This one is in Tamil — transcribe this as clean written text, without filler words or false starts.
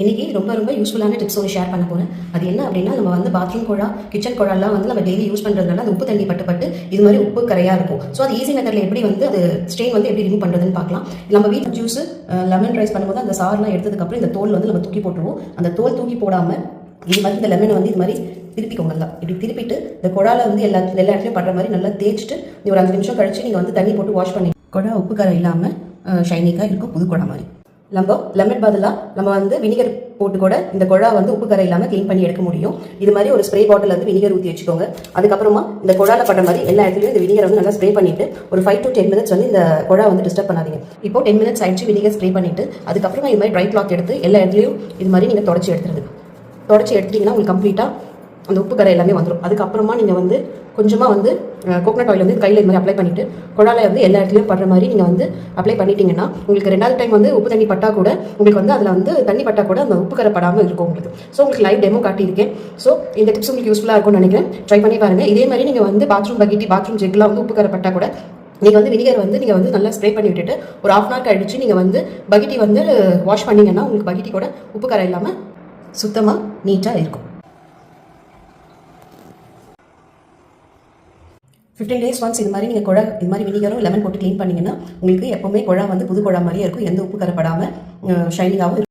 இன்னைக்கு ரொம்ப ரொம்ப யூஸ்ஃபுல்லான டிப்ஸ் ஒன்று ஷேர் பண்ண போகிறேன். அது என்ன அப்படின்னா, நம்ம வந்து பாத்ரூம் குழா, கிச்சன் குழாலாம் வந்து நம்ம டெய்லி யூஸ் பண்ணுறதுனால அந்த உப்பு தண்ணி பட்டு இது மாதிரி உப்பு கரையாக இருக்கும். ஸோ அது ஈஸி மெத்தடில் எப்படி வந்து அது ஸ்ட்ரெயின் வந்து எப்படி ரிமூவ் பண்ணுறதுன்னு பார்க்கலாம். நம்ம வீட்டில் ஜூஸ் லெமன் ரைஸ் பண்ணும்போது அந்த சார்லாம் எடுத்ததுக்கப்புறம் இந்த தோல் வந்து நம்ம தூக்கி போட்டுருவோம். அந்த தோல் தூக்கி போடாமல் இது மாதிரி இந்த லெமனை வந்து இது மாதிரி திருப்பிக்கோங்க. நல்லா இப்படி திருப்பிட்டு இந்த குழால வந்து எல்லா இடத்துலையும் படுற மாதிரி நல்லா தேய்ச்சிட்டு ஒரு 5 நிமிஷம் கழிச்சு நீங்கள் வந்து தண்ணி போட்டு வாஷ் பண்ணி குழா உப்பு கரை இல்லாமல் ஷைனிங்காக இருக்கும், புது குழா மாதிரி. நம்ம லெமன் பதிலாக நம்ம வந்து வினிகர் போட்டு கூட இந்த குழா வந்து உப்பு கரை இல்லாமல் க்ளீன் பண்ணி எடுக்க முடியும். இது மாதிரி ஒரு ஸ்ப்ரே பாட்டில் வந்து வினிகர் ஊற்றி வச்சுக்கோங்க. அதுக்கப்புறமா இந்த குழால பட்ட மாதிரி எல்லா இடத்துலையும் இந்த வினிகர் வந்து நல்லா ஸ்ப்ரே பண்ணிட்டு ஒரு 5 to 10 minutes வந்து இந்த குழா வந்து டிஸ்டர்ப் பண்ணாதீங்க. இப்போ 10 minutes ஆயிடுச்சு வினிகர் ஸ்ப்ரே பண்ணிட்டு அதுக்கப்புறமா இது மாதிரி ட்ரை கிளாத் எடுத்து எல்லா இடத்துலையும் இது மாதிரி நீங்கள் தொடச்சி எடுத்துட்டீங்கன்னா உங்களுக்கு கம்ப்ளீட்டாக அந்த உப்பு கரை எல்லாமே வந்துடும். அதுக்கப்புறமா நீங்கள் வந்து கொஞ்சமாக வந்து கோகனட் ஆயில் வந்து கையில் இது மாதிரி அப்ளை பண்ணிவிட்டு குழாயில் வந்து எல்லா இடத்துலையும் படுற மாதிரி நீங்கள் வந்து அப்ளை பண்ணிட்டீங்கன்னா உங்களுக்கு 2வது டைம் வந்து உப்பு தண்ணி பட்டா கூட உங்களுக்கு வந்து அதில் வந்து தண்ணி பட்டா கூட அந்த உப்பு கரை படாமல் இருக்கும் உங்களுக்கு. ஸோ உங்களுக்கு லைவ் டெமோ காட்டியிருக்கேன். ஸோ இந்த டிப்ஸ் உங்களுக்கு யூஸ்ஃபுல்லாக இருக்கும்னு நினைக்கிறேன். ட்ரை பண்ணி பாருங்கள். இதே மாதிரி நீங்கள் வந்து பாத்ரூம் ஜெக்லாம் வந்து உப்பு கரை பட்டா கூட நீங்கள் வந்து வினிகர் வந்து நீங்கள் வந்து நல்லா ஸ்ப்ரே பண்ணி விட்டுட்டு ஒரு 1/2 hour கழிச்சு நீங்கள் வந்து பக்கெட்டி வந்து வாஷ் பண்ணிங்கன்னா உங்களுக்கு பக்கெட்டி கூட உப்பு கரை இல்லாமல் சுத்தமாக நீட்டாக இருக்கும். 15 days ஒன்ஸ் இது மாதிரி நீங்கள் குழா இது மாதிரி வினிகரும் லெமன் போட்டு க்ளீன் பண்ணிங்கன்னா உங்களுக்கு எப்போவுமே குழா வந்து புது குழா மாதிரியே இருக்கும். எந்த உப்பு கரை படாமல் ஷைனிங்காகவும்